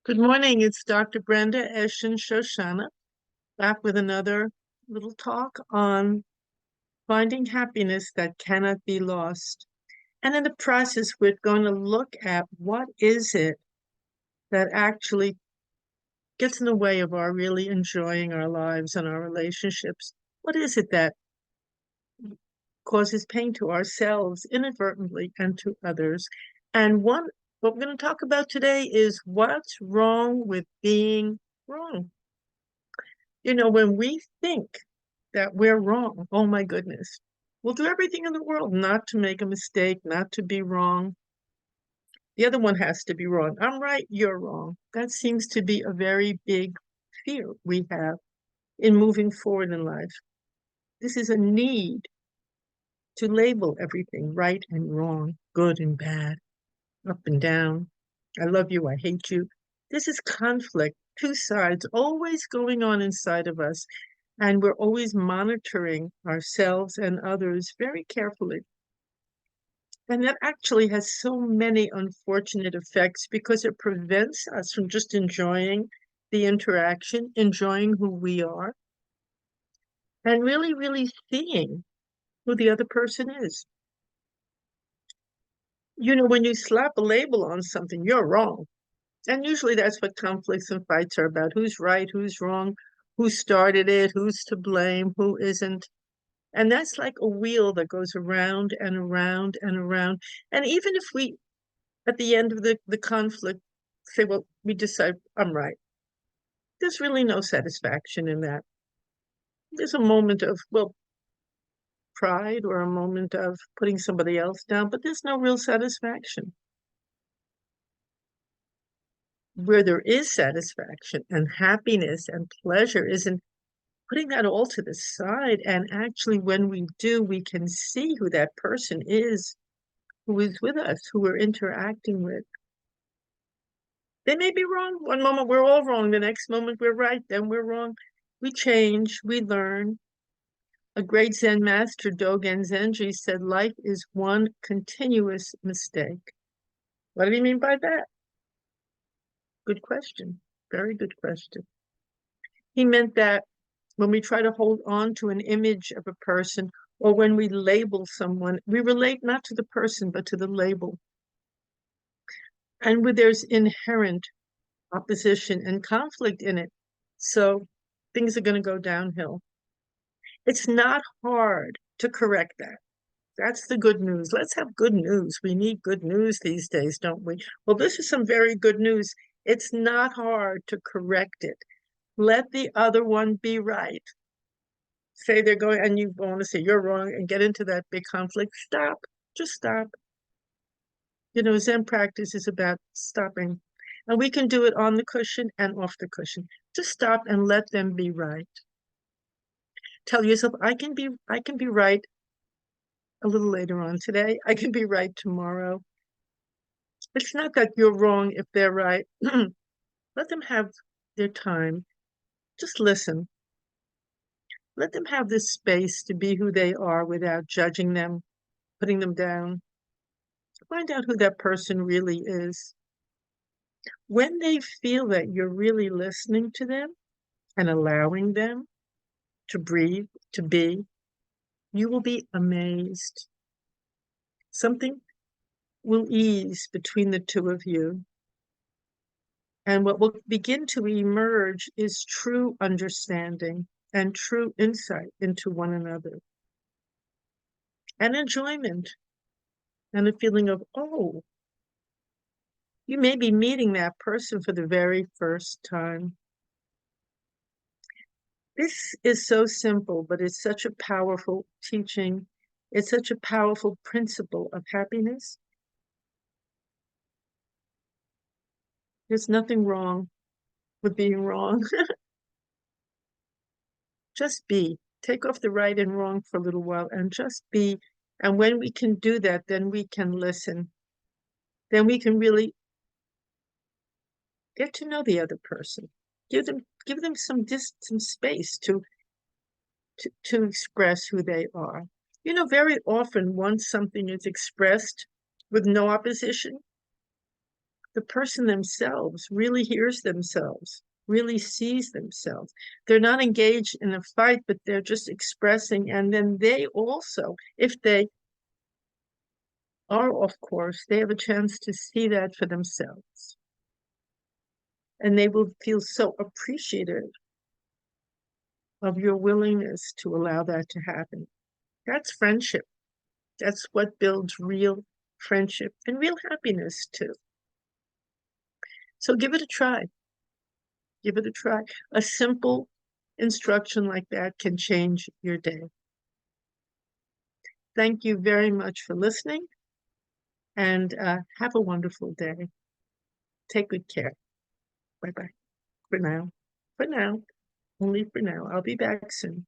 Good morning. It's Dr. Brenda Eshin Shoshana back with another little talk on finding happiness that cannot be lost. And in the process, we're going to look at what is it that actually gets in the way of our really enjoying our lives and our relationships. What is it that causes pain to ourselves inadvertently and to others? And what we're going to talk about today is what's wrong with being wrong. When we think that we're wrong, oh my goodness, we'll do everything in the world not to make a mistake, not to be wrong. The other one has to be wrong. I'm right, you're wrong. That seems to be a very big fear we have in moving forward in life. This is a need to label everything right and wrong, good and bad, up and down. I love you, I hate you. This is conflict, two sides always going on inside of us. And we're always monitoring ourselves and others very carefully. And that actually has so many unfortunate effects because it prevents us from just enjoying the interaction, enjoying who we are, and really, really seeing who the other person is. When you slap a label on something, you're wrong. And usually that's what conflicts and fights are about. Who's right, who's wrong, who started it, who's to blame, who isn't. And that's like a wheel that goes around and around and around. And even if we, at the end of the conflict, say, well, we decide I'm right, there's really no satisfaction in that. There's a moment of, well, pride or a moment of putting somebody else down, but there's no real satisfaction. Where there is satisfaction and happiness and pleasure is in putting that all to the side. And actually, when we do, we can see who that person is who is with us, who we're interacting with. They may be wrong. One moment we're all wrong, the next moment we're right, then we're wrong. We change, we learn. A great Zen master, Dogen Zenji, said life is one continuous mistake. What do you mean by that? Good question. Very good question. He meant that when we try to hold on to an image of a person or when we label someone, we relate not to the person, but to the label. And where there's inherent opposition and conflict in it. So things are going to go downhill. It's not hard to correct that. That's the good news. Let's have good news. We need good news these days, don't we? Well, this is some very good news. It's not hard to correct it. Let the other one be right. Say they're going, and you want to say you're wrong and get into that big conflict. Stop. Just stop. Zen practice is about stopping. And we can do it on the cushion and off the cushion. Just stop and let them be right. Tell yourself, I can be right a little later on today. I can be right tomorrow. It's not that you're wrong if they're right. Let them have their time. Just listen. Let them have this space to be who they are without judging them, putting them down. Find out who that person really is. When they feel that you're really listening to them and allowing them to breathe, to be, you will be amazed. Something will ease between the two of you. And what will begin to emerge is true understanding and true insight into one another. And enjoyment and a feeling of, oh, you may be meeting that person for the very first time. This is so simple, but it's such a powerful teaching. It's such a powerful principle of happiness. There's nothing wrong with being wrong. Just be. Take off the right and wrong for a little while and just be. And when we can do that, then we can listen. Then we can really get to know the other person. Give them some space to express who they are. Very often once something is expressed with no opposition, the person themselves really hears themselves, really sees themselves. They're not engaged in a fight, but they're just expressing. And then they also, if they are off course, they have a chance to see that for themselves. And they will feel so appreciative of your willingness to allow that to happen. That's friendship. That's what builds real friendship and real happiness too. So give it a try. Give it a try. A simple instruction like that can change your day. Thank you very much for listening, and have a wonderful day. Take good care. Bye bye. For now. For now. Only for now. I'll be back soon.